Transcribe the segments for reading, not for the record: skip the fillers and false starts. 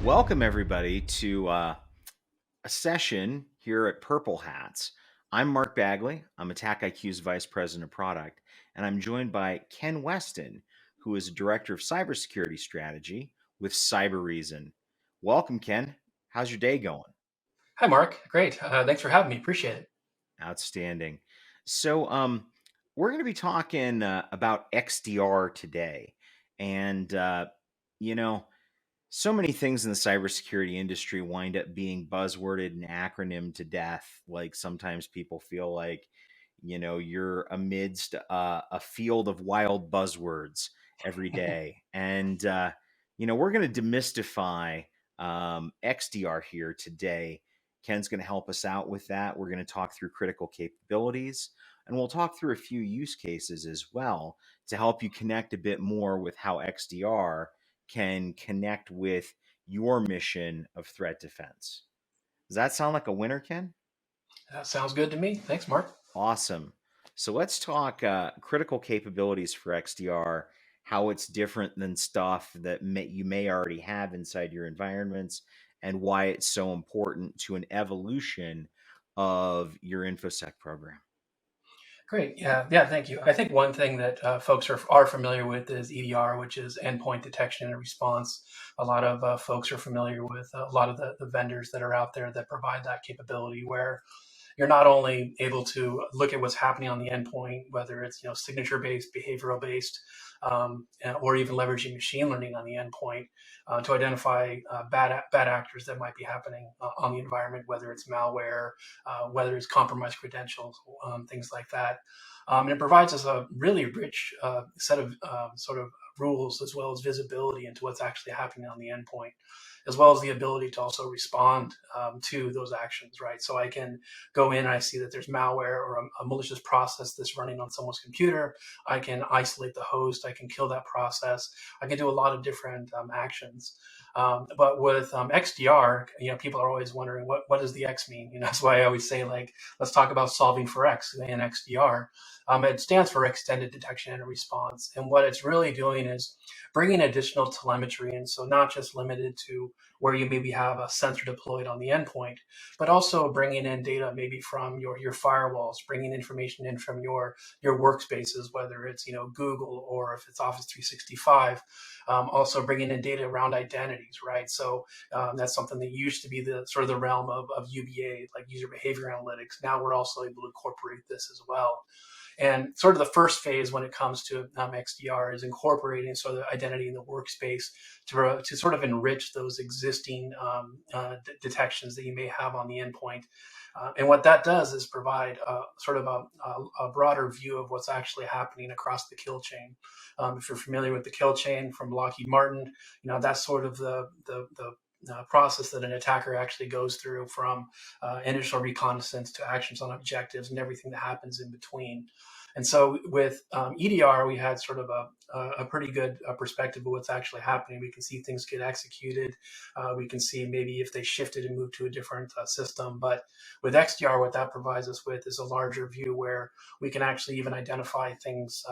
Welcome, everybody, to a session here at Purple Hats. I'm Mark Bagley. I'm AttackIQ's Vice President of Product, and I'm joined by Ken Weston, who is Director of Cybersecurity Strategy with Cybereason. Welcome, Ken. How's your day going? Hi, Mark. Great. Thanks for having me. Appreciate it. Outstanding. So, we're going to be talking about XDR today. And, you know, so many things in the cybersecurity industry wind up being buzzworded and acronymed to death. Like sometimes people feel like, you're amidst a field of wild buzzwords every day. And, we're going to demystify XDR here today. Ken's going to help us out with that. We're going to talk through critical capabilities, and we'll talk through a few use cases as well to help you connect a bit more with how XDR can connect with your mission of threat defense. Does that sound like a winner, Ken? That sounds good to me. Thanks, Mark. Awesome. So let's talk critical capabilities for XDR, how it's different than stuff that you may already have inside your environments, and why it's so important to an evolution of your InfoSec program. Great. Yeah. Thank you. I think one thing that folks are familiar with is EDR, which is Endpoint Detection and Response. A lot of folks are familiar with a lot of the vendors that are out there that provide that capability, where you're not only able to look at what's happening on the endpoint, whether it's signature based, behavioral based, or even leveraging machine learning on the endpoint to identify bad actors that might be happening on the environment, whether it's malware, whether it's compromised credentials, things like that. And it provides us a really rich set of sort of rules as well as visibility into what's actually happening on the endpoint, as well as the ability to also respond to those actions, right? So I can go in and I see that there's malware or a malicious process that's running on someone's computer. I can isolate the host. I can kill that process. I can do a lot of different actions. But with XDR, people are always wondering what does the X mean? That's why I always say, like, let's talk about solving for X in XDR. It stands for Extended Detection and Response. And what it's really doing is bringing additional telemetry in. So not just limited to where you maybe have a sensor deployed on the endpoint, but also bringing in data maybe from your firewalls, bringing information in from your workspaces, whether it's Google or if it's Office 365. Also bringing in data around identities, right? So that's something that used to be the sort of the realm of UBA, like user behavior analytics. Now we're also able to incorporate this as well. And sort of the first phase when it comes to XDR is incorporating sort of the identity in the workspace to sort of enrich those existing detections that you may have on the endpoint. And what that does is provide sort of a broader view of what's actually happening across the kill chain. If you're familiar with the kill chain from Lockheed Martin, that's sort of the process that an attacker actually goes through from initial reconnaissance to actions on objectives and everything that happens in between. And so with EDR, we had sort of a pretty good perspective of what's actually happening. We can see things get executed. We can see maybe if they shifted and moved to a different system. But with XDR, what that provides us with is a larger view where we can actually even identify things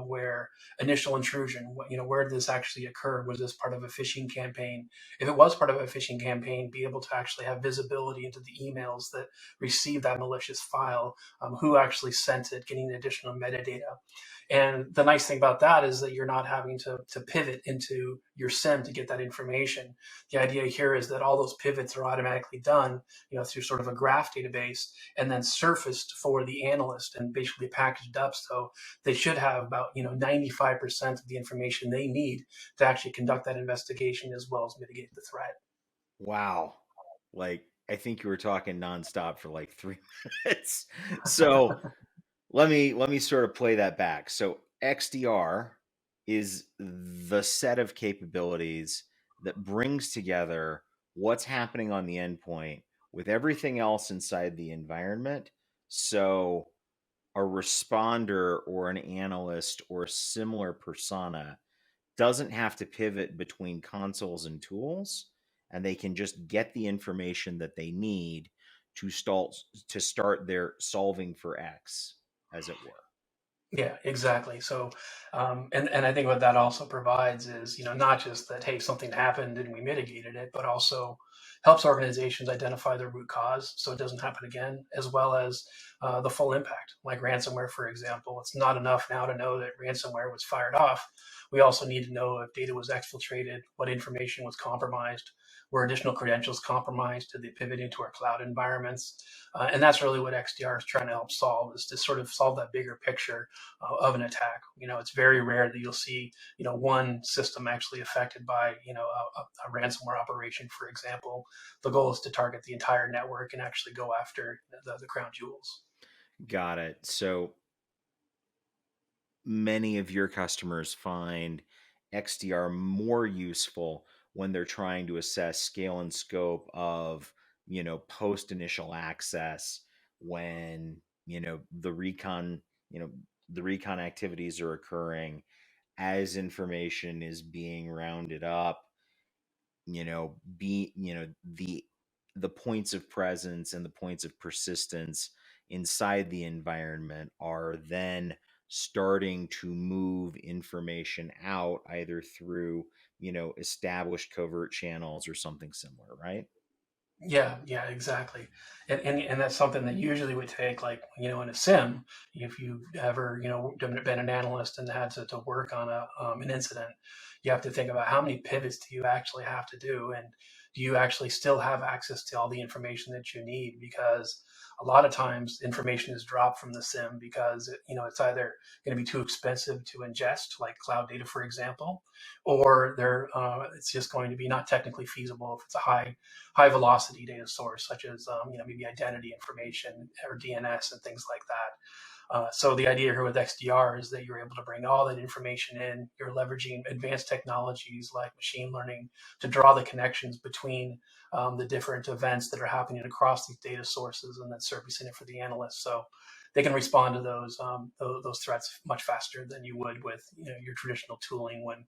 where initial intrusion, where did this actually occur? Was this part of a phishing campaign? If it was part of a phishing campaign, be able to actually have visibility into the emails that receive that malicious file, who actually sent it, getting additional metadata. And the nice thing about that is that you're not having to pivot into your SIEM to get that information. The idea here is that all those pivots are automatically done, through sort of a graph database and then surfaced for the analyst and basically packaged up. So they should have about 95% of the information they need to actually conduct that investigation as well as mitigate the threat. Wow. Like, I think you were talking nonstop for like 3 minutes. So let me sort of play that back. So XDR is the set of capabilities that brings together what's happening on the endpoint with everything else inside the environment. So a responder or an analyst or a similar persona doesn't have to pivot between consoles and tools, and they can just get the information that they need to start their solving for X, as it were. Yeah, exactly. So, and I think what that also provides is, not just that, hey, something happened and we mitigated it, but also helps organizations identify the root cause so it doesn't happen again, as well as the full impact. Like ransomware, for example, it's not enough now to know that ransomware was fired off. We also need to know if data was exfiltrated, what information was compromised, were additional credentials compromised, did they pivot into our cloud environments? And that's really what XDR is trying to help solve, is to sort of solve that bigger picture of an attack. It's very rare that you'll see, one system actually affected by, a ransomware operation, for example. The goal is to target the entire network and actually go after the crown jewels. Got it. So many of your customers find XDR more useful when they're trying to assess scale and scope of, post initial access, when, the recon, the recon activities are occurring as information is being rounded up, the points of presence and the points of persistence inside the environment are then starting to move information out either through, established covert channels or something similar, right? Yeah, yeah, exactly. And that's something that usually would take, like, in a SIM, if you've ever, been an analyst and had to work on an incident, you have to think about how many pivots do you actually have to do, and do you actually still have access to all the information that you need? Because a lot of times information is dropped from the SIM because it's either going to be too expensive to ingest, like cloud data, for example, or it's just going to be not technically feasible if it's a high velocity data source, such as maybe identity information or DNS and things like that. So the idea here with XDR is that you're able to bring all that information in. You're leveraging advanced technologies like machine learning to draw the connections between the different events that are happening across these data sources, and then surfacing it for the analysts. So they can respond to those threats much faster than you would with your traditional tooling, when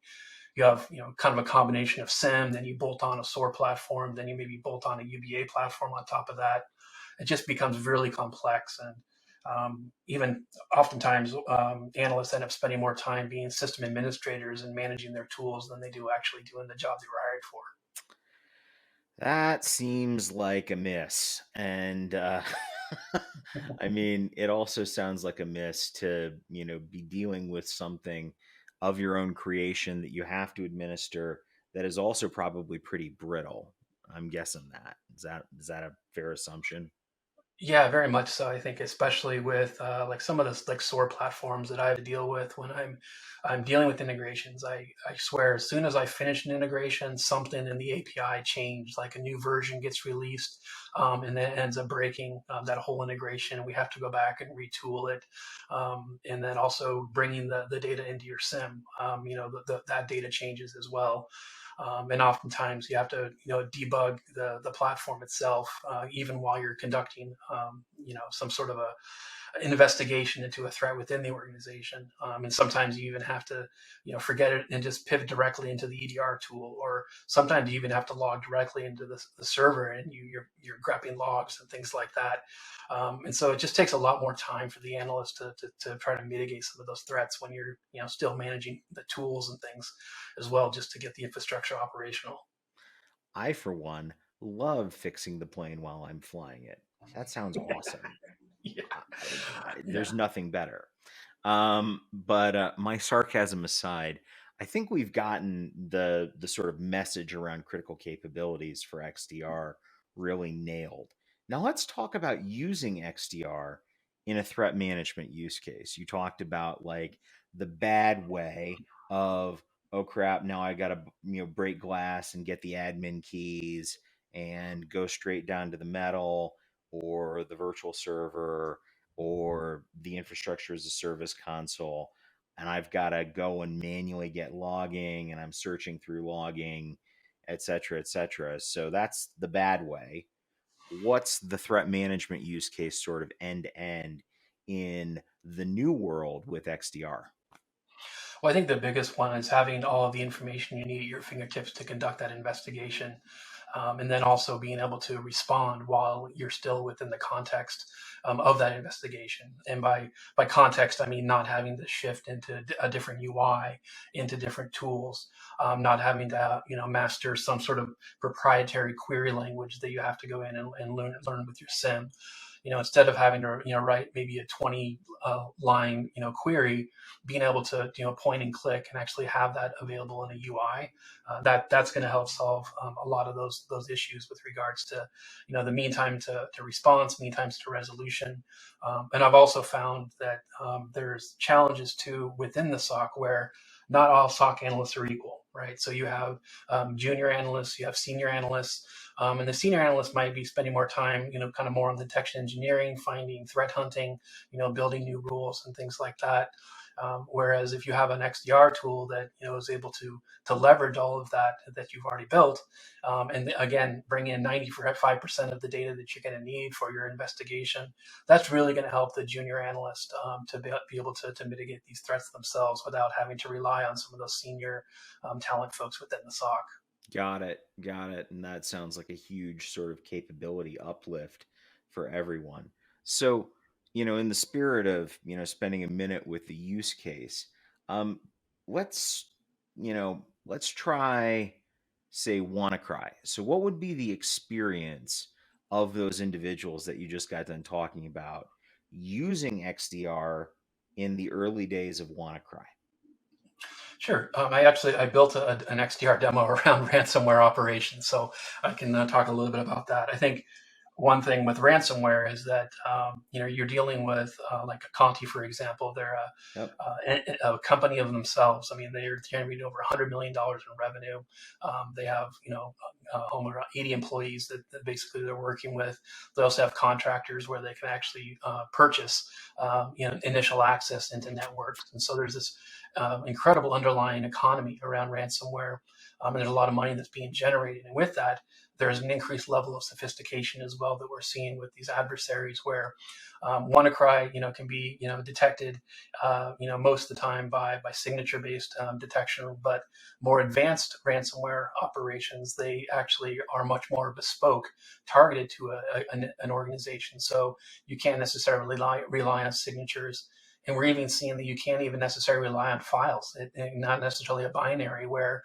you have kind of a combination of SIM, then you bolt on a SOAR platform, then you maybe bolt on a UBA platform on top of that. It just becomes really complex, and even oftentimes analysts end up spending more time being system administrators and managing their tools than they do actually doing the job they were hired for. That seems like a miss. And I mean, it also sounds like a miss to, be dealing with something of your own creation that you have to administer that is also probably pretty brittle. I'm guessing that. Is that a fair assumption? Yeah, very much so. I think especially with like some of the like SOAR platforms that I have to deal with when I'm dealing with integrations. I swear, as soon as I finish an integration, something in the API changed, like a new version gets released, and then it ends up breaking that whole integration. We have to go back and retool it, and then also bringing the data into your SIM. That data changes as well. And oftentimes you have to debug the platform itself even while you're conducting some sort of a investigation into a threat within the organization. And sometimes you even have to, forget it and just pivot directly into the EDR tool, or sometimes you even have to log directly into the server, and you're grabbing logs and things like that. And so it just takes a lot more time for the analyst to try to mitigate some of those threats when you're still managing the tools and things as well, just to get the infrastructure operational. I, for one, love fixing the plane while I'm flying it. That sounds awesome. Yeah, There's yeah. nothing better. But my sarcasm aside, I think we've gotten the sort of message around critical capabilities for XDR really nailed. Now let's talk about using XDR in a threat management use case. You talked about like the bad way of, oh crap, now I got to break glass and get the admin keys and go straight down to the metal or the virtual server or the infrastructure as a service console, and I've got to go and manually get logging, and I'm searching through logging, et cetera, et cetera. So that's the bad way. What's the threat management use case sort of end to end in the new world with XDR? Well, I think the biggest one is having all of the information you need at your fingertips to conduct that investigation. and then also being able to respond while you're still within the context of that investigation. And by context, I mean not having to shift into a different UI, into different tools, not having to master some sort of proprietary query language that you have to go in and learn with your SIM. Instead of having to write maybe a 20 line query, being able to point and click and actually have that available in a UI, that's going to help solve a lot of those issues with regards to the mean time to response, mean times to resolution. And I've also found that there's challenges too within the SOC where not all SOC analysts are equal, right? So you have junior analysts, you have senior analysts, and the senior analyst might be spending more time, kind of more on detection engineering, finding threat hunting, building new rules and things like that. Whereas if you have an XDR tool that is able to leverage all of that you've already built, and again bring in 95% of the data that you're going to need for your investigation, that's really going to help the junior analyst to be able to mitigate these threats themselves without having to rely on some of those senior talent folks within the SOC. Got it. Got it. And that sounds like a huge sort of capability uplift for everyone. So, in the spirit of, spending a minute with the use case, um, let's, let's try, say, WannaCry. So, what would be the experience of those individuals that you just got done talking about using XDR in the early days of WannaCry? Sure. I built an XDR demo around ransomware operations, so I can talk a little bit about that. I think one thing with ransomware is that you're dealing with like a Conti, for example. They're Yep. a company of themselves. I mean, they're generating over $100 million in revenue. They have over 80 employees that basically they're working with. They also have contractors where they can actually purchase initial access into networks. And so there's this incredible underlying economy around ransomware. And there's a lot of money that's being generated. And with that, there's an increased level of sophistication as well that we're seeing with these adversaries where WannaCry, can be, detected, most of the time by signature-based detection, but more advanced ransomware operations, they actually are much more bespoke, targeted to an organization. So you can't necessarily rely on signatures. And we're even seeing that you can't even necessarily rely on files, not necessarily a binary where,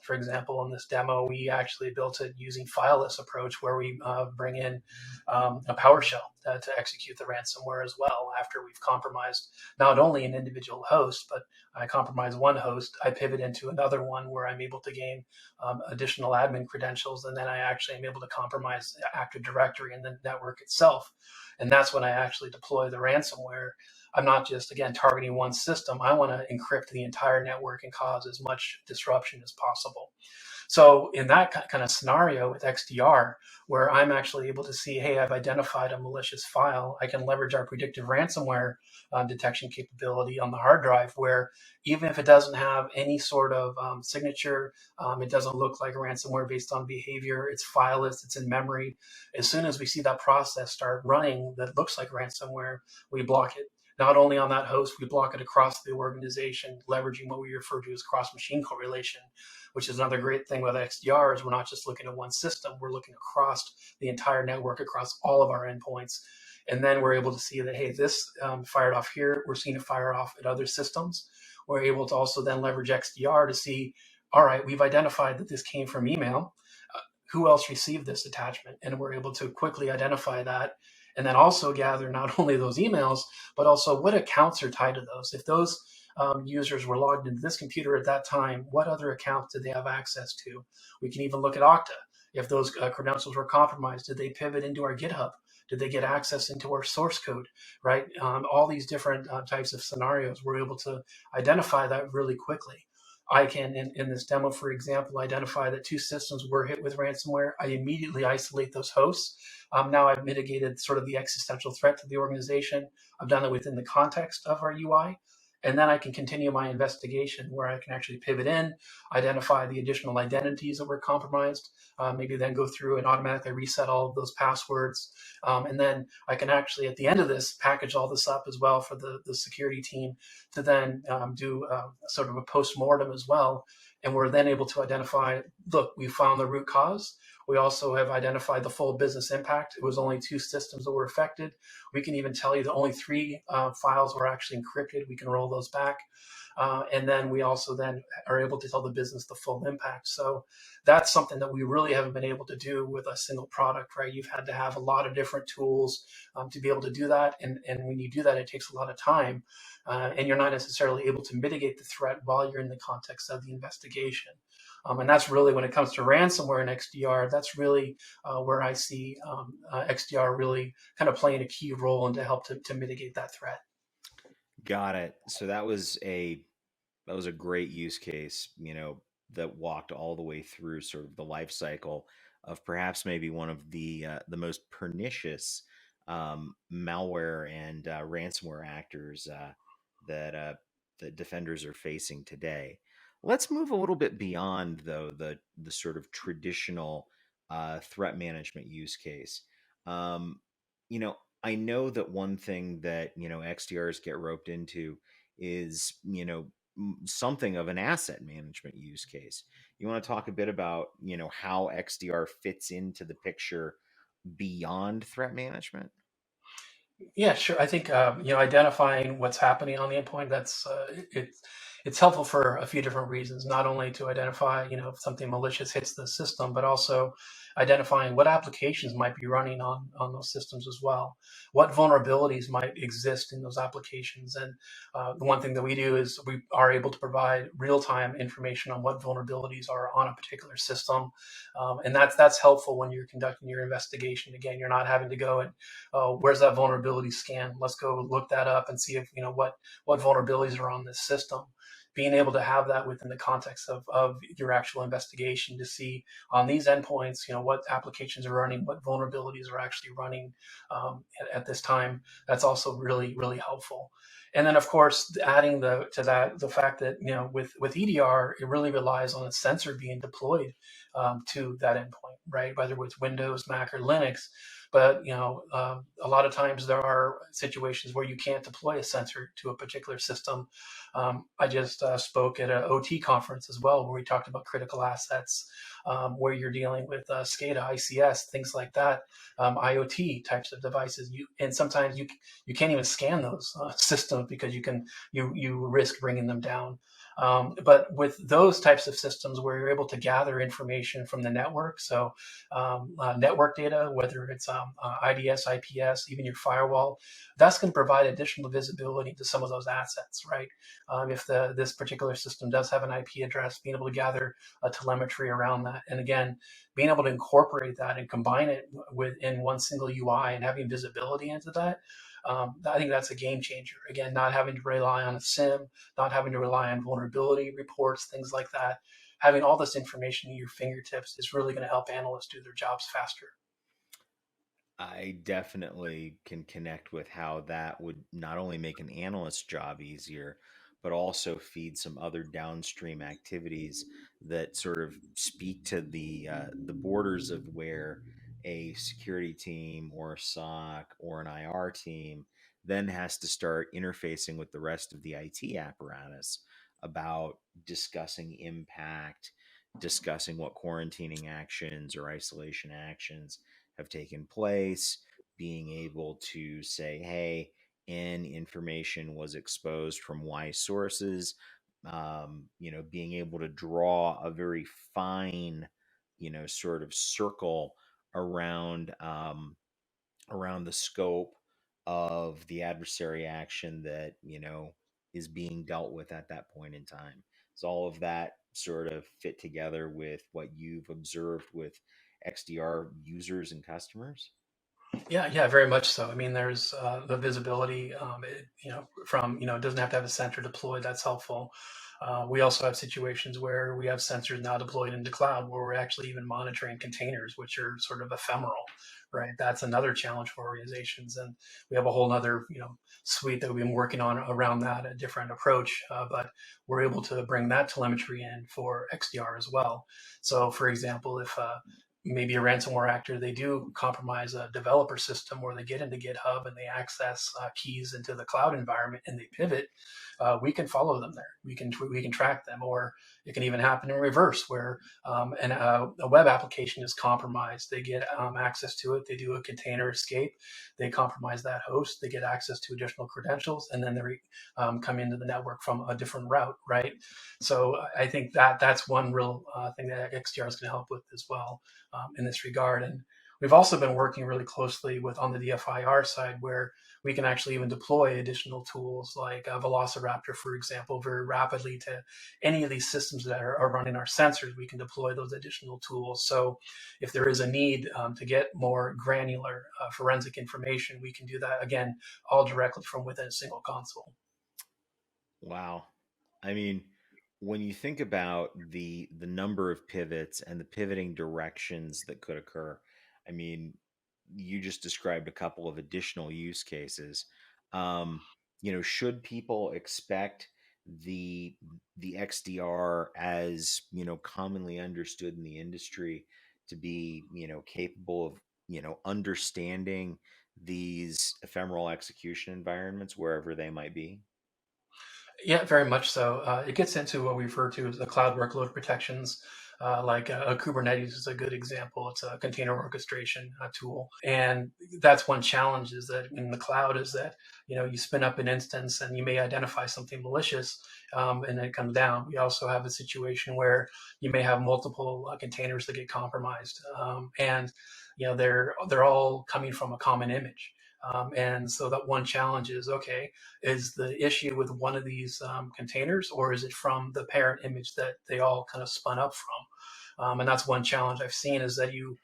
for example, in this demo, we actually built it using fileless approach where we bring in a PowerShell to execute the ransomware as well. After we've compromised not only an individual host, but I compromise one host, I pivot into another one where I'm able to gain additional admin credentials, and then I actually am able to compromise Active Directory and the network itself. And that's when I actually deploy the ransomware. I'm not just, again, targeting one system. I want to encrypt the entire network and cause as much disruption as possible. So in that kind of scenario with XDR, where I'm actually able to see, hey, I've identified a malicious file, I can leverage our predictive ransomware detection capability on the hard drive, where even if it doesn't have any sort of signature, it doesn't look like ransomware based on behavior, it's fileless, it's in memory. As soon as we see that process start running that looks like ransomware, we block it. Not only on that host, we block it across the organization, leveraging what we refer to as cross-machine correlation, which is another great thing with XDRs. We're not just looking at one system, we're looking across the entire network, across all of our endpoints. And then we're able to see that, hey, this fired off here, we're seeing it fire off at other systems. We're able to also then leverage XDR to see, all right, we've identified that this came from email. Who else received this attachment? And we're able to quickly identify that, and then also gather not only those emails, but also what accounts are tied to those. If those users were logged into this computer at that time, what other accounts did they have access to? We can even look at Okta. If those credentials were compromised, did they pivot into our GitHub? Did they get access into our source code, right? All these different types of scenarios, we're able to identify that really quickly. I can, in this demo, for example, identify that two systems were hit with ransomware. I immediately isolate those hosts. Now I've mitigated sort of the existential threat to the organization. I've done it within the context of our UI. And then I can continue my investigation where I can actually pivot in, identify the additional identities that were compromised, maybe then go through and automatically reset all of those passwords. And then I can actually, at the end of this, package all this up as well for the security team to then do sort of a post-mortem as well And we're then able to identify, look, we found the root cause. We also have identified the full business impact. It was only 2 systems that were affected. We can even tell you that only 3 files were actually encrypted. We can roll those back. And then we also then are able to tell the business the full impact. So that's something that we really haven't been able to do with a single product, right? You've had to have a lot of different tools to be able to do that. And when you do that, it takes a lot of time. And you're not necessarily able to mitigate the threat while you're in the context of the investigation. And that's really when it comes to ransomware and XDR, that's really where I see XDR really kind of playing a key role and to help to mitigate that threat. Got it. So that was a great use case, that walked all the way through sort of the life cycle of perhaps maybe one of the most pernicious malware and ransomware actors that defenders are facing today. Let's move a little bit beyond, though, the sort of traditional threat management use case. Um, you know, I know that one thing that XDRs get roped into is something of an asset management use case. You want to talk a bit about how XDR fits into the picture beyond threat management? Yeah, sure. I think identifying what's happening on the endpoint, that's it's helpful for a few different reasons. Not only to identify if something malicious hits the system, but also identifying what applications might be running on those systems as well. What vulnerabilities might exist in those applications. And the one thing that we do is we are able to provide real time information on what vulnerabilities are on a particular system, and that's helpful when you're conducting your investigation. Again, you're not having to go and where's that vulnerability scan? Let's go look that up and see if what vulnerabilities are on this system. Being able to have that within the context of your actual investigation to see on these endpoints, what applications are running, what vulnerabilities are actually running at this time. That's also really, really helpful. And then, of course, adding the fact that with EDR, it really relies on a sensor being deployed to that endpoint, right? Whether with Windows, Mac, or Linux. But a lot of times there are situations where you can't deploy a sensor to a particular system. I just spoke at an OT conference as well, where we talked about critical assets, where you're dealing with SCADA, ICS, things like that, IoT types of devices. And sometimes you can't even scan those systems because you risk bringing them down. But with those types of systems where you're able to gather information from the network, so network data, whether it's IDS, IPS, even your firewall, that's going to provide additional visibility to some of those assets, right? If this particular system does have an IP address, being able to gather a telemetry around that, and again, being able to incorporate that and combine it within one single UI and having visibility into that. I think that's a game changer. Again, not having to rely on a SIM, not having to rely on vulnerability reports, things like that. Having all this information at your fingertips is really going to help analysts do their jobs faster. I definitely can connect with how that would not only make an analyst's job easier, but also feed some other downstream activities that sort of speak to the borders of where a security team or a SOC or an IR team then has to start interfacing with the rest of the IT apparatus about discussing impact, discussing what quarantining actions or isolation actions have taken place, being able to say, hey, N information was exposed from Y sources, being able to draw a very fine, sort of circle around around the scope of the adversary action that is being dealt with at that point in time. So all of that sort of fit together with what you've observed with XDR users and customers. Yeah, yeah, very much so. I mean, there's the visibility, from, it doesn't have to have a sensor deployed. That's helpful. We also have situations where we have sensors now deployed into cloud where we're actually even monitoring containers, which are sort of ephemeral, right? That's another challenge for organizations. And we have a whole other, suite that we've been working on around that, a different approach. But we're able to bring that telemetry in for XDR as well. So, for example, if maybe a ransomware actor, they do compromise a developer system, or they get into GitHub and they access keys into the cloud environment and they pivot, we can follow them there. We can track them, or it can even happen in reverse, where a web application is compromised. They get access to it. They do a container escape. They compromise that host. They get access to additional credentials, and then they come into the network from a different route, right? So I think that's one real thing that XDR is going to help with as well in this regard. And we've also been working really closely with on the DFIR side, where we can actually even deploy additional tools like Velociraptor, for example, very rapidly to any of these systems that are running our sensors. We can deploy those additional tools. So if there is a need to get more granular forensic information, we can do that, again, all directly from within a single console. Wow. I mean, when you think about the number of pivots and the pivoting directions that could occur, I mean, you just described a couple of additional use cases. Um, should people expect the the XDR as, commonly understood in the industry to be, capable of, understanding these ephemeral execution environments wherever they might be? Yeah, very much so. It gets into what we refer to as the cloud workload protections. Kubernetes is a good example. It's a container orchestration tool, and that's one challenge is that in the cloud is that you spin up an instance and you may identify something malicious, and then it comes down. We also have a situation where you may have multiple containers that get compromised, and they're all coming from a common image. And so that one challenge is, okay, is the issue with one of these containers, or is it from the parent image that they all kind of spun up from? And that's one challenge I've seen is that you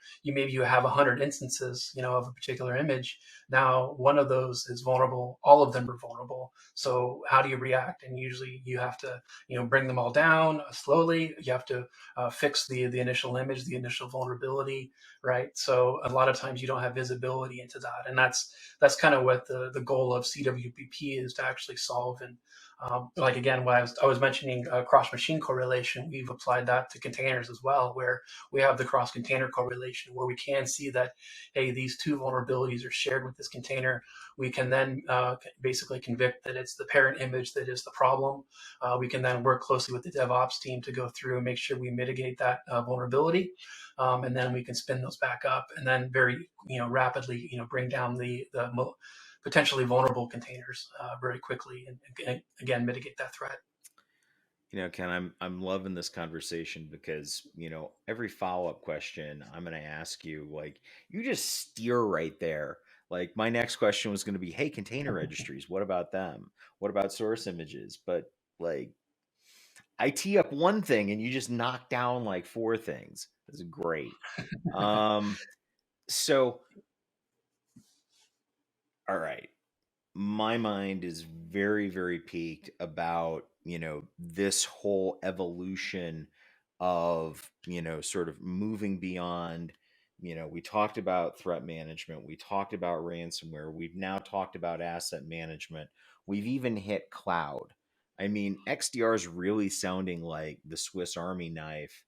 have 100 instances, of a particular image. Now one of those is vulnerable. All of them are vulnerable. So how do you react? And usually you have to, bring them all down slowly. You have to fix the initial image, the initial vulnerability, right? So a lot of times you don't have visibility into that, and that's kind of what the goal of CWPP is to actually solve. And like again, what I was mentioning cross machine correlation, we've applied that to containers as well, where we have the cross container correlation, where we can see that, hey, these two vulnerabilities are shared with this container. We can then basically convict that it's the parent image that is the problem. We can then work closely with the DevOps team to go through and make sure we mitigate that vulnerability. And then we can spin those back up, and then very rapidly bring down the potentially vulnerable containers very quickly, and again mitigate that threat. Ken, I'm loving this conversation because, every follow-up question I'm going to ask you, like, you just steer right there. Like, my next question was going to be, hey, container registries, what about them? What about source images? But, like, I tee up one thing and you just knock down like four things. This is great. Um, so, all right. My mind is very, very piqued about, this whole evolution of, sort of moving beyond, we talked about threat management, we talked about ransomware, we've now talked about asset management, we've even hit cloud. I mean, XDR is really sounding like the Swiss Army knife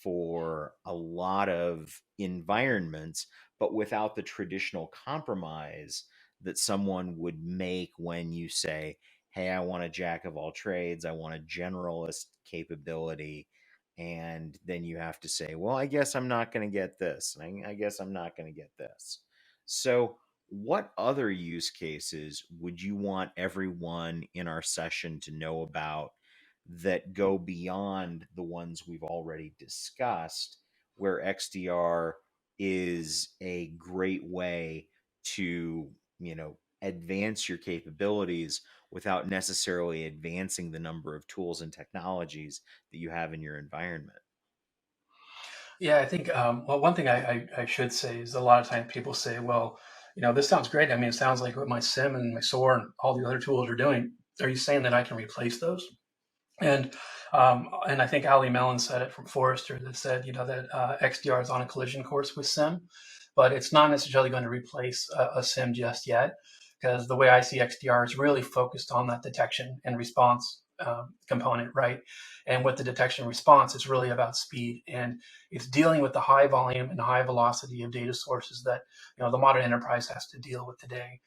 for a lot of environments, but without the traditional compromise that someone would make when you say, hey, I want a jack of all trades, I want a generalist capability. And then you have to say, well, I guess I'm not going to get this. And I guess I'm not going to get this. So, what other use cases would you want everyone in our session to know about that go beyond the ones we've already discussed, where XDR is a great way to, advance your capabilities without necessarily advancing the number of tools and technologies that you have in your environment? Yeah, I think well, one thing I should say is a lot of times people say, well, this sounds great. I mean, it sounds like what my SIEM and my SOAR and all the other tools are doing. Are you saying that I can replace those? And I think Ali Mellon said it from Forrester that said, that XDR is on a collision course with SIEM, but it's not necessarily going to replace a SIEM just yet, because the way I see XDR is really focused on that detection and response component, right? And with the detection and response, it's really about speed. And it's dealing with the high volume and high velocity of data sources that the modern enterprise has to deal with today.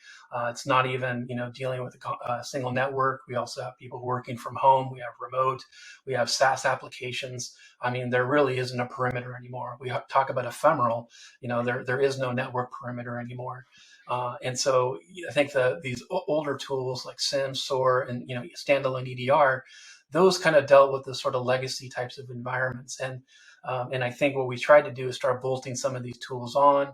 It's not even dealing with a single network. We also have people working from home. We have remote. We have SaaS applications. I mean, there really isn't a perimeter anymore. We talk about ephemeral. There is no network perimeter anymore. And so I think these older tools like SIEM, SOAR, and standalone EDR, those kind of dealt with the sort of legacy types of environments. And I think what we tried to do is start bolting some of these tools on,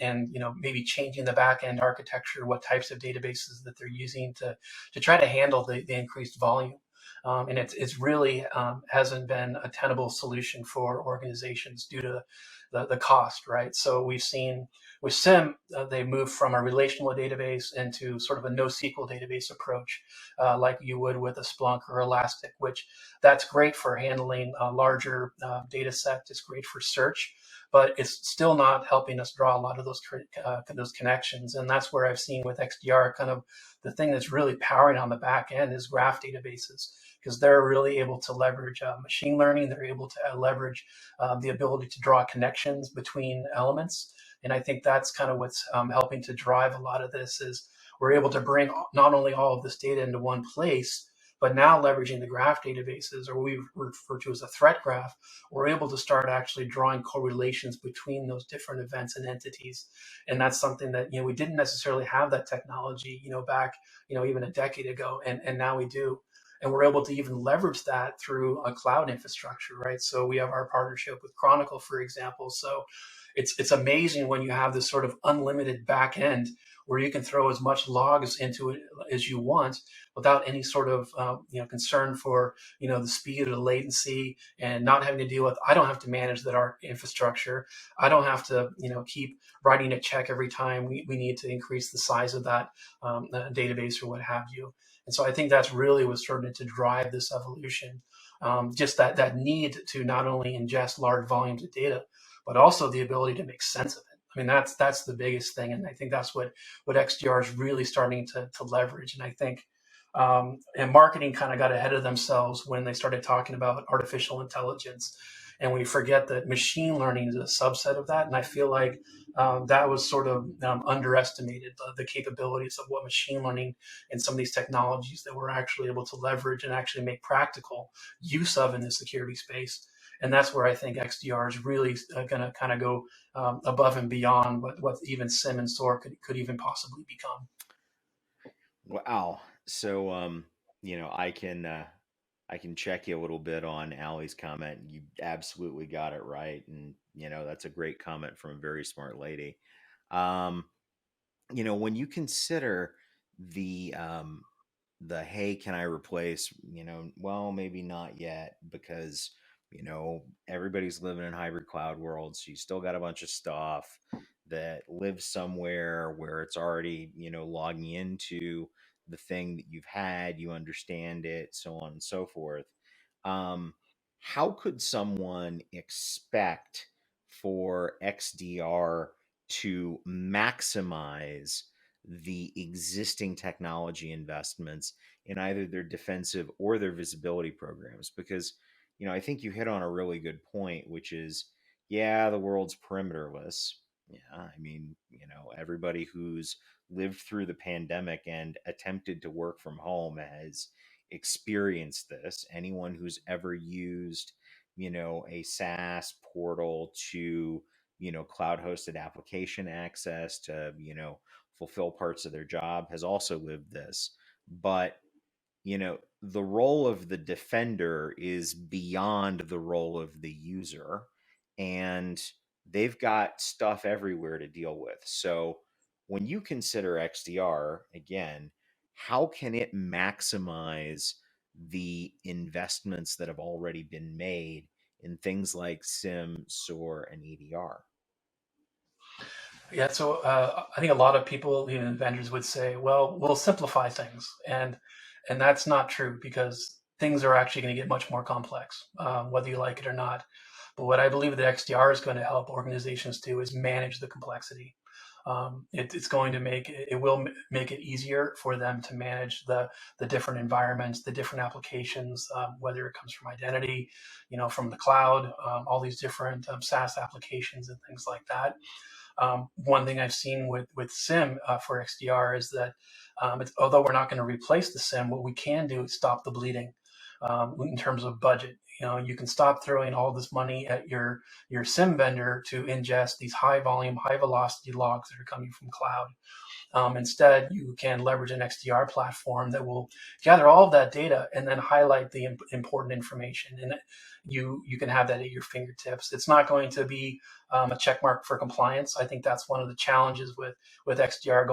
and maybe changing the back end architecture, what types of databases that they're using to try to handle the increased volume. And it's really hasn't been a tenable solution for organizations due to the cost, right? So we've seen with SIEM, they moved from a relational database into sort of a NoSQL database approach, like you would with a Splunk or Elastic, which that's great for handling a larger data set. It's great for search, but it's still not helping us draw a lot of those connections. And that's where I've seen with XDR kind of the thing that's really powering on the back end is graph databases, because they're really able to leverage machine learning. They're able to leverage the ability to draw connections between elements. And I think that's kind of what's helping to drive a lot of this is we're able to bring not only all of this data into one place, but now leveraging the graph databases, or we refer to as a threat graph, we're able to start actually drawing correlations between those different events and entities. And that's something that, we didn't necessarily have that technology, back, even a decade ago. And now we do. And we're able to even leverage that through a cloud infrastructure, right? So we have our partnership with Chronicle, for example. So it's amazing when you have this sort of unlimited back end where you can throw as much logs into it as you want without any sort of concern for the speed or the latency, and not having to deal with. I don't have to manage that our infrastructure. I don't have to keep writing a check every time we need to increase the size of that database or what have you. And so I think that's really what's starting to drive this evolution. Just that need to not only ingest large volumes of data, but also the ability to make sense of it. I mean, that's the biggest thing, and I think that's what XDR is really starting to leverage. And I think and marketing kind of got ahead of themselves when they started talking about artificial intelligence, and we forget that machine learning is a subset of that. And I feel like that was sort of underestimated, the capabilities of what machine learning and some of these technologies that we're actually able to leverage and actually make practical use of in the security space. And that's where I think XDR is really going to kind of go above and beyond what even SIEM and SOAR could even possibly become. Wow. So, I can check you a little bit on Allie's comment. You absolutely got it right, and that's a great comment from a very smart lady. Um, when you consider the hey, can I replace? Well, maybe not yet because everybody's living in hybrid cloud world, so you still got a bunch of stuff that lives somewhere where it's already logging into the thing that you've had, you understand it, so on and so forth. um, how could someone expect for XDR to maximize the existing technology investments in either their defensive or their visibility programs? Because I think you hit on a really good point, which is, yeah, the world's perimeterless. Yeah, I mean, everybody who's lived through the pandemic and attempted to work from home has experienced this. Anyone who's ever used, a SaaS portal to, cloud hosted application access to, fulfill parts of their job has also lived this. But the role of the defender is beyond the role of the user, and they've got stuff everywhere to deal with. So when you consider XDR, again, how can it maximize the investments that have already been made in things like SIM, SOAR, and EDR? Yeah, so I think a lot of people, vendors would say, "Well, we'll simplify things," and that's not true, because things are actually going to get much more complex, whether you like it or not. But what I believe that XDR is going to help organizations do is manage the complexity. It's going to make it will make it easier for them to manage the different environments, the different applications, whether it comes from identity, from the cloud, all these different SaaS applications and things like that. One thing I've seen with SIEM for XDR is that although we're not going to replace the SIEM, what we can do is stop the bleeding in terms of budget. You can stop throwing all this money at your SIEM vendor to ingest these high volume, high velocity logs that are coming from cloud. Instead, you can leverage an XDR platform that will gather all of that data and then highlight the important information. And you can have that at your fingertips. It's not going to be a check mark for compliance. I think that's one of the challenges with XDR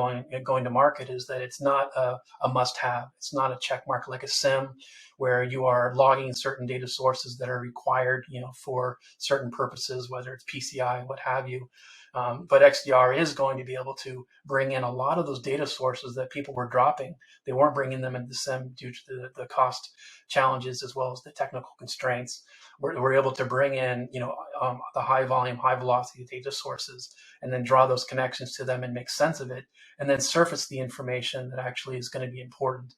going to market, is that it's not a must-have. It's not a check mark like a SIEM, where you are logging certain data sources that are required, for certain purposes, whether it's PCI, what have you. But XDR is going to be able to bring in a lot of those data sources that people were dropping. They weren't bringing them into the SIEM due to the cost challenges as well as the technical constraints. We're able to bring in, the high volume, high velocity data sources, and then draw those connections to them and make sense of it, and then surface the information that actually is going to be important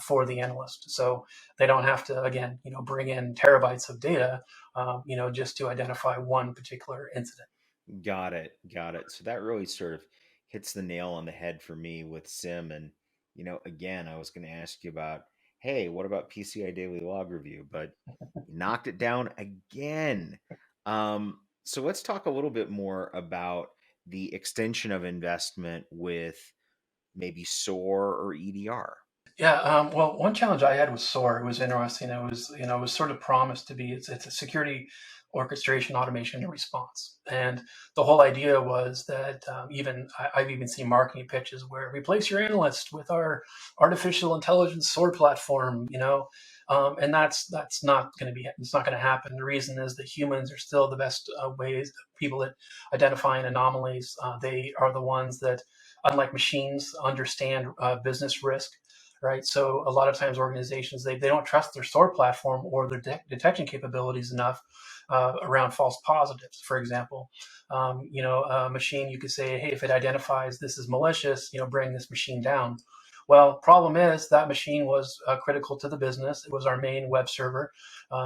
for the analyst. So they don't have to, again, bring in terabytes of data, just to identify one particular incident. Got it. Got it. So that really sort of hits the nail on the head for me with SIM. And, again, I was going to ask you about, hey, what about PCI daily log review? But you knocked it down again. So let's talk a little bit more about the extension of investment with maybe SOAR or EDR. Yeah, well, one challenge I had with SOAR, it was interesting. It was sort of promised to be, it's a security orchestration, automation, and response. And the whole idea was that I've even seen marketing pitches where replace your analyst with our artificial intelligence SOAR platform, and that's not going to be, it's not going to happen. The reason is that humans are still the best ways, people at identifying anomalies. They are the ones that, unlike machines, understand business risk, right? So a lot of times organizations, they don't trust their SOAR platform or their detection capabilities enough around false positives, for example. A machine, you could say, hey, if it identifies this is malicious, bring this machine down. Well, problem is that machine was critical to the business. It was our main web server.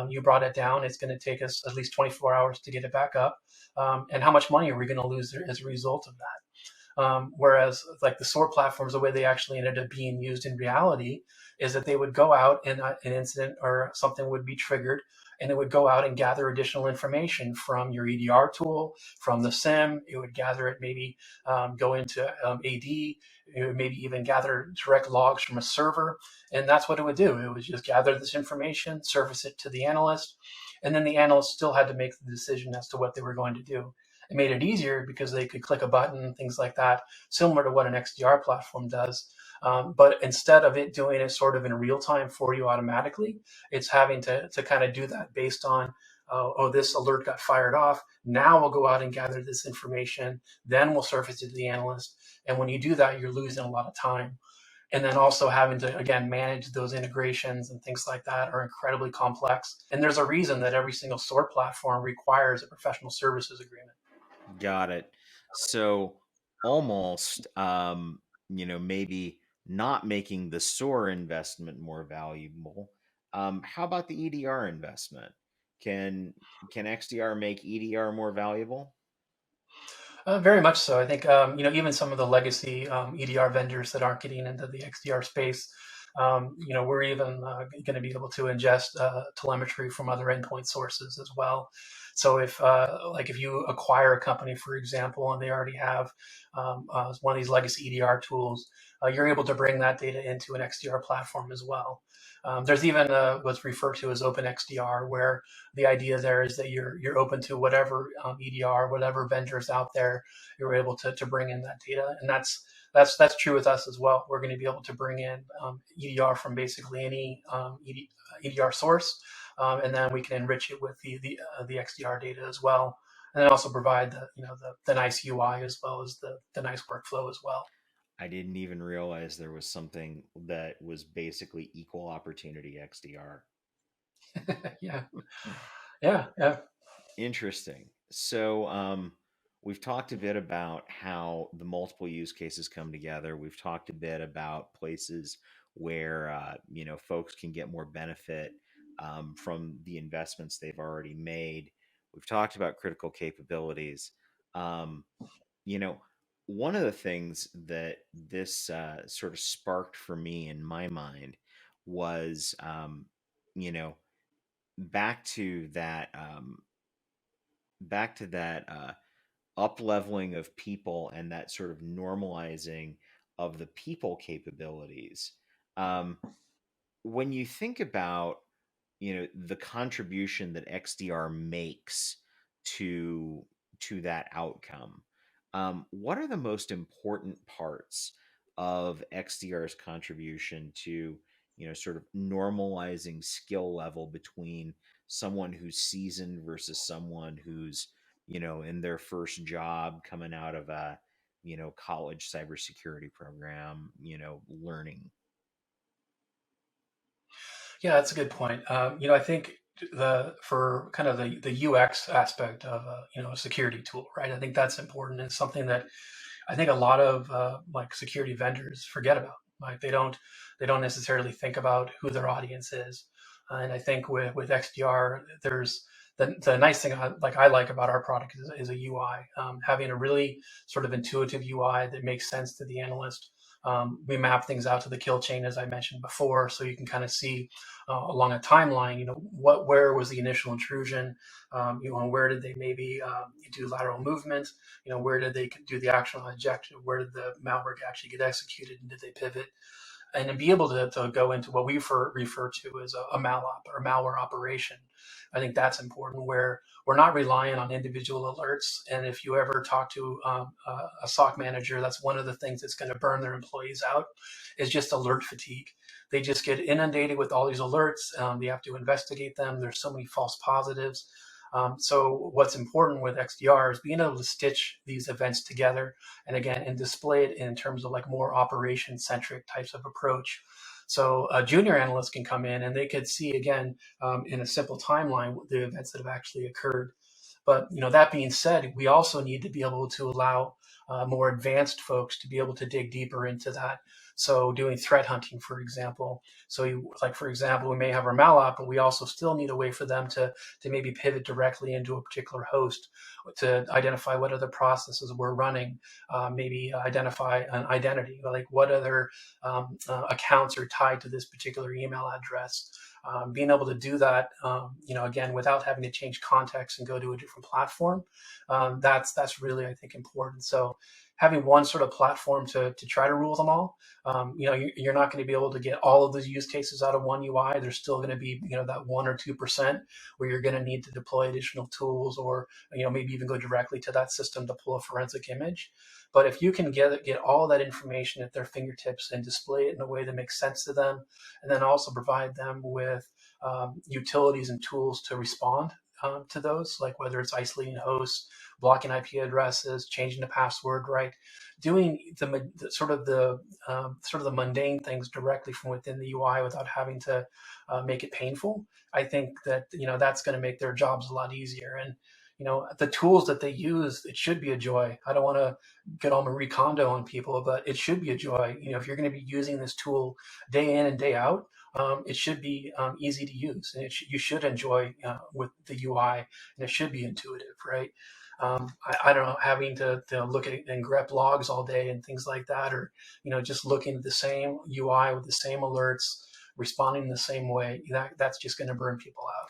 You brought it down. It's going to take us at least 24 hours to get it back up. And how much money are we going to lose as a result of that? Whereas like the SOAR platforms, the way they actually ended up being used in reality is that they would go out and an incident or something would be triggered, and it would go out and gather additional information from your EDR tool, from the SIEM. It would gather it, maybe go into AD. It would maybe even gather direct logs from a server. And that's what it would do. It would just gather this information, surface it to the analyst, and then the analyst still had to make the decision as to what they were going to do. It made it easier because they could click a button, things like that, similar to what an XDR platform does. But instead of it doing it sort of in real time for you automatically, it's having to kind of do that based on, this alert got fired off. Now we'll go out and gather this information. Then we'll surface it to the analyst. And when you do that, you're losing a lot of time. And then also having to, again, manage those integrations and things like that are incredibly complex. And there's a reason that every single SOAR platform requires a professional services agreement. Got it. So almost, maybe not making the SOAR investment more valuable. How about the EDR investment? Can can XDR make EDR more valuable? Very much so. I think even some of the legacy EDR vendors that aren't getting into the XDR space, we're even going to be able to ingest telemetry from other endpoint sources as well. So if you acquire a company, for example, and they already have one of these legacy EDR tools, you're able to bring that data into an XDR platform as well. There's even what's referred to as open XDR, where the idea there is that you're open to whatever EDR, whatever vendors out there. You're able to bring in that data, and that's true with us as well. We're going to be able to bring in EDR from basically any EDR source, and then we can enrich it with the XDR data as well, and then also provide the nice UI as well as the nice workflow as well. I didn't even realize there was something that was basically equal opportunity XDR. Yeah, yeah, yeah. Interesting. So, we've talked a bit about how the multiple use cases come together. We've talked a bit about places where folks can get more benefit from the investments they've already made. We've talked about critical capabilities. Um, you know, One of the things that this sort of sparked for me in my mind was, you know, back to that, back to that up leveling of people and that sort of normalizing of the people capabilities. Um, when you think about the contribution that XDR makes to that outcome, what are the most important parts of XDR's contribution to sort of normalizing skill level between someone who's seasoned versus someone who's in their first job coming out of a college cybersecurity program, learning. Yeah, that's a good point. I think the for kind of the UX aspect of a security tool, right? I think that's important and something that I think a lot of like security vendors forget about. Like they don't necessarily think about who their audience is. And I think with XDR, there's the nice thing I like about our product is a UI. Having a really sort of intuitive UI that makes sense to the analyst. We map things out to the kill chain, as I mentioned before, so you can kind of see along a timeline, where was the initial intrusion, and where did they maybe do lateral movement, where did they do the actual injection, where did the malware actually get executed, and did they pivot, and then be able to go into what we refer to as a malop or malware operation. I think that's important where we're not relying on individual alerts. And if you ever talk to a SOC manager, that's one of the things that's going to burn their employees out is just alert fatigue. They just get inundated with all these alerts. They have to investigate them. There's so many false positives. So what's important with XDR is being able to stitch these events together and again and display it in terms of like more operation centric types of approach. So a junior analyst can come in and they could see again in a simple timeline the events that have actually occurred. But that being said, we also need to be able to allow more advanced folks to be able to dig deeper into that. So doing threat hunting, for example. So like for example, we may have our malop, but we also still need a way for them to maybe pivot directly into a particular host to identify what other processes we're running, maybe identify an identity, like what other accounts are tied to this particular email address. Being able to do that, again, without having to change context and go to a different platform, that's really, I think, important. So having one sort of platform to try to rule them all, you're not going to be able to get all of those use cases out of one UI. There's still going to be, that 1 or 2% where you're going to need to deploy additional tools or, maybe even go directly to that system to pull a forensic image. But if you can get all that information at their fingertips and display it in a way that makes sense to them, and then also provide them with utilities and tools to respond to those, like whether it's isolating hosts, blocking IP addresses, changing the password, right? Doing the sort of the mundane things directly from within the UI without having to make it painful. I think that that's going to make their jobs a lot easier. And the tools that they use, it should be a joy. I don't want to get all Marie Kondo on people, but it should be a joy. If you're going to be using this tool day in and day out, it should be easy to use, and you should enjoy with the UI, and it should be intuitive, right? I don't know, having to look at and grep logs all day and things like that, or just looking at the same UI with the same alerts, responding the same way. That's just going to burn people out.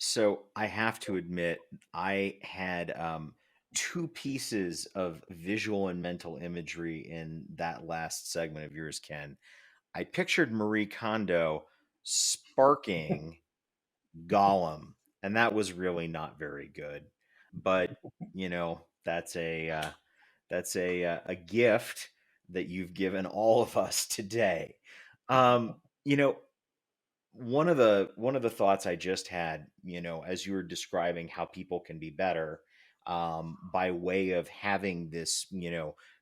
So I have to admit, I had two pieces of visual and mental imagery in that last segment of yours, Ken. I pictured Marie Kondo sparking Gollum, and that was really not very good. But that's a gift that you've given all of us today. Um, you know, one of the thoughts I just had, as you were describing how people can be better, by way of having this,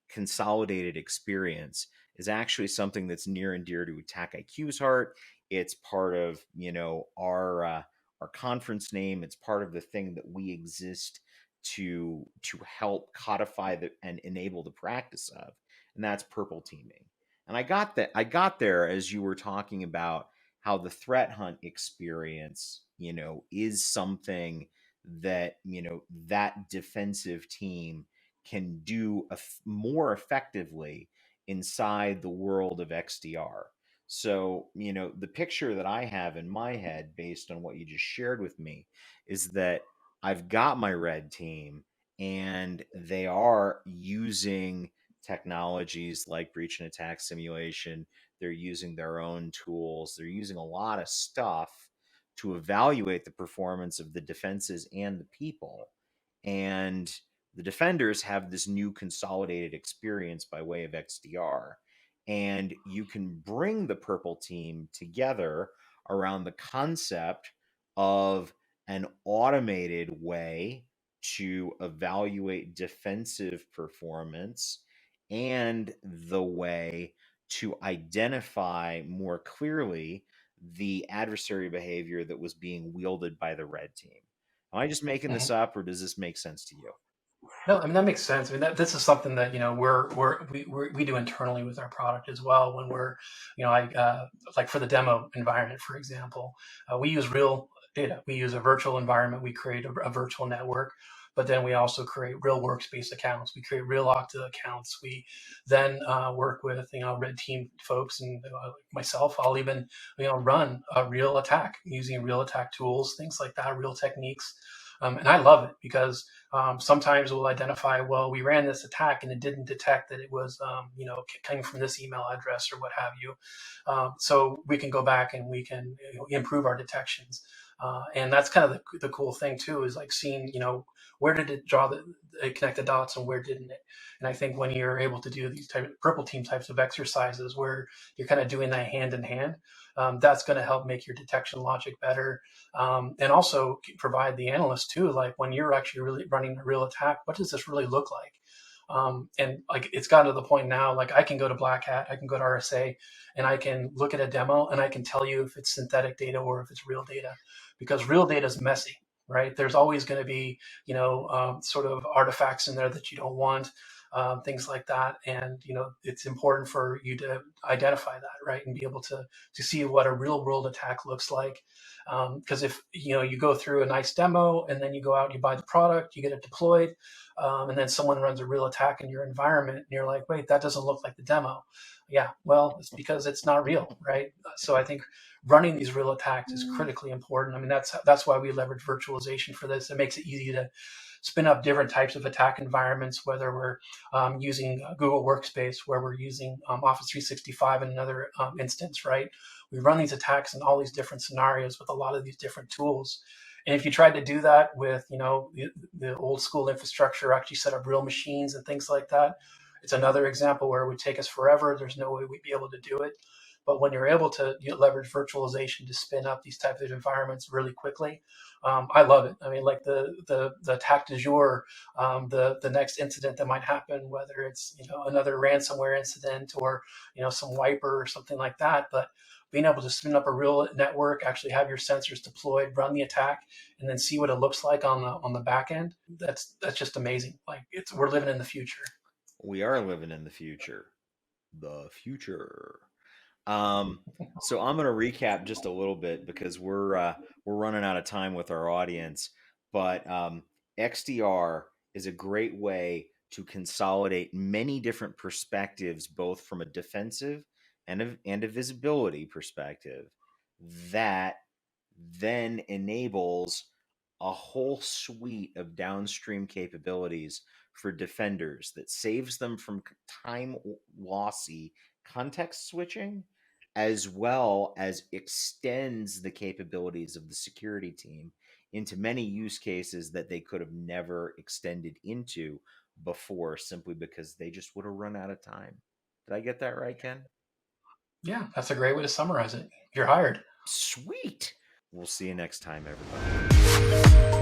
consolidated experience, is actually something that's near and dear to Attack IQ's heart. It's part of our conference name. It's part of the thing that we exist to help codify and enable the practice of, and that's purple teaming. And I got there as you were talking about how the threat hunt experience, is something that, that defensive team can do more effectively inside the world of XDR. So, the picture that I have in my head based on what you just shared with me is that I've got my red team and they are using technologies like breach and attack simulation. They're using their own tools. They're using a lot of stuff to evaluate the performance of the defenses and the people. And the defenders have this new consolidated experience by way of XDR. And you can bring the purple team together around the concept of an automated way to evaluate defensive performance and the way to identify more clearly the adversary behavior that was being wielded by the red team. Am I just making this Mhm. up, or does this make sense to you? No, I mean that makes sense. I mean this is something that we do internally with our product as well. When we're, like for the demo environment, for example, we use real data. We use a virtual environment. We create a virtual network, but then we also create real workspace accounts. We create real Okta accounts. We then work with red team folks and myself. I'll even run a real attack using real attack tools, things like that, real techniques. And I love it because sometimes we'll identify, well, we ran this attack and it didn't detect that it was, coming from this email address or what have you. So we can go back and we can improve our detections. And that's kind of the cool thing too, is like seeing, where did it connect the dots and where didn't it? And I think when you're able to do these type of purple team types of exercises where you're kind of doing that hand in hand, that's going to help make your detection logic better, and also provide the analyst too, like when you're actually really running a real attack, what does this really look like? And like it's gotten to the point now, like I can go to Black Hat, I can go to RSA, and I can look at a demo and I can tell you if it's synthetic data or if it's real data, because real data is messy, right? There's always going to be, sort of artifacts in there that you don't want, things like that. And, it's important for you to identify that, right? And be able to see what a real world attack looks like. Because if, you go through a nice demo and then you go out, you buy the product, you get it deployed, and then someone runs a real attack in your environment and you're like, wait, that doesn't look like the demo. Yeah, well, it's because it's not real, right? So I think running these real attacks is critically important. I mean, that's why we leverage virtualization for this. It makes it easy to spin up different types of attack environments, whether we're using Google Workspace, where we're using Office 365 in another instance, right? We run these attacks in all these different scenarios with a lot of these different tools. And if you tried to do that with, the old school infrastructure, actually set up real machines and things like that, it's another example where it would take us forever. There's no way we'd be able to do it. But when you're able to leverage virtualization to spin up these types of environments really quickly, I love it. I mean, like the attack du jour, the next incident that might happen, whether it's another ransomware incident or some wiper or something like that, but being able to spin up a real network, actually have your sensors deployed, run the attack, and then see what it looks like on the back end. That's just amazing. Like we're living in the future. We are living in the future. The future. Um, so I'm going to recap just a little bit because we're running out of time with our audience. But XDR is a great way to consolidate many different perspectives, both from a defensive and a visibility perspective, that then enables a whole suite of downstream capabilities for defenders that saves them from time lossy context switching, as well as extends the capabilities of the security team into many use cases that they could have never extended into before, simply because they just would have run out of time. Did I get that right, Ken? Yeah, that's a great way to summarize it. You're hired. Sweet. We'll see you next time, everybody.